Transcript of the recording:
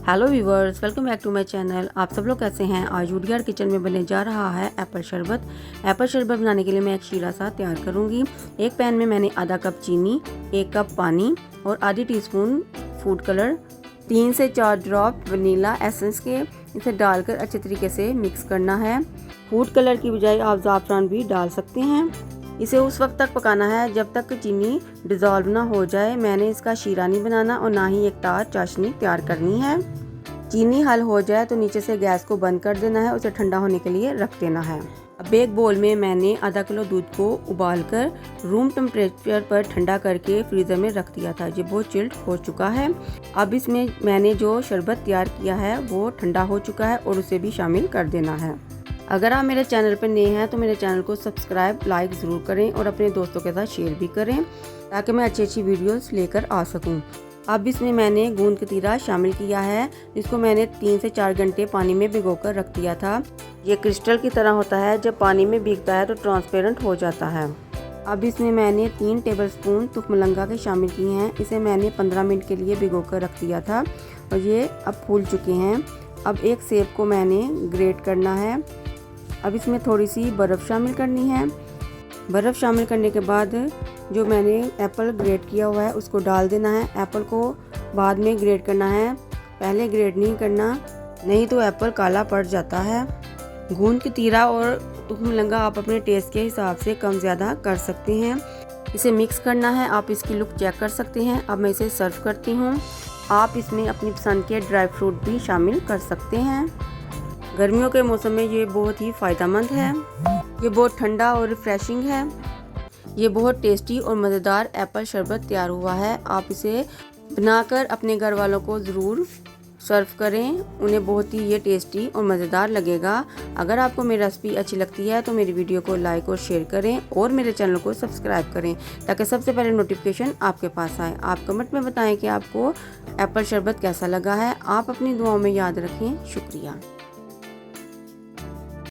Hello viewers, welcome back to my channel. आप सब लोग कैसे हैं। आज वुडयार्ड किचन में बनने जा रहा है एप्पल शरबत। एप्पल शरबत बनाने के लिए मैं एक शीरा सा तैयार करूंगी। एक पैन में मैंने आधा कप चीनी, 1 कप पानी और आधी टीस्पून फूड कलर, 3 से 4 ड्रॉप वनीला एसेंस के इसे डालकर अच्छे तरीके से मिक्स करना है। फूड कलर की बजाय आप ज़ाफ़रान भी डाल सकते हैं। इसे उस वक्त तक पकाना है जब तक चीनी डिज़ोल्व ना हो जाए। मैंने इसका शीरा नहीं बनाना और ना ही एक तार चाशनी तैयार करनी है। चीनी हल हो जाए तो नीचे से गैस को बंद कर देना है, उसे ठंडा होने के लिए रख देना है। अब एक बोल में मैंने आधा किलो दूध को उबालकर रूम टेम्परेचर पर ठंडा करके फ्रीज़र में रख दिया था। ये बहुत चिल्ड हो चुका है। अब इसमें मैंने जो शरबत तैयार किया है वो ठंडा हो चुका है और उसे भी शामिल कर देना है। अगर आप मेरे चैनल पर नए हैं तो मेरे चैनल को सब्सक्राइब लाइक ज़रूर करें और अपने दोस्तों के साथ शेयर भी करें ताकि मैं अच्छी अच्छी वीडियोस लेकर आ सकूं। अब इसमें मैंने गूंद कतीरा शामिल किया है, जिसको मैंने 3 से 4 घंटे पानी में भिगोकर रख दिया था। ये क्रिस्टल की तरह होता है, जब पानी में भीगता है तो ट्रांसपेरेंट हो जाता है। अब इसमें मैंने 3 टेबलस्पून तुखमलंगा के शामिल किए हैं। इसे मैंने 15 मिनट के लिए भिगोकर रख दिया था और ये अब फूल चुके हैं। अब एक सेब को मैंने ग्रेट करना है। अब इसमें थोड़ी सी बर्फ़ शामिल करनी है। बर्फ़ शामिल करने के बाद जो मैंने एप्पल ग्रेट किया हुआ है उसको डाल देना है। एप्पल को बाद में ग्रेट करना है, पहले ग्रेट नहीं करना, नहीं तो एप्पल काला पड़ जाता है। गूंद कतीरा और तुखमलंगा आप अपने टेस्ट के हिसाब से कम ज़्यादा कर सकते हैं। इसे मिक्स करना है। आप इसकी लुक चेक कर सकते हैं। अब मैं इसे सर्व करती हूँ। आप इसमें अपनी पसंद के ड्राई फ्रूट भी शामिल कर सकते हैं। गर्मियों के मौसम में ये बहुत ही फ़ायदेमंद है। ये बहुत ठंडा और रिफ़्रेशिंग है। ये बहुत टेस्टी और मज़ेदार एप्पल शरबत तैयार हुआ है। आप इसे बनाकर अपने घर वालों को ज़रूर सर्व करें, उन्हें बहुत ही ये टेस्टी और मज़ेदार लगेगा। अगर आपको मेरी रेसिपी अच्छी लगती है तो मेरी वीडियो को लाइक और शेयर करें और मेरे चैनल को सब्सक्राइब करें ताकि सबसे पहले नोटिफिकेशन आपके पास आए। आप कमेंट में बताएं कि आपको एप्पल शरबत कैसा लगा है। आप अपनी दुआओं में याद रखें। शुक्रिया।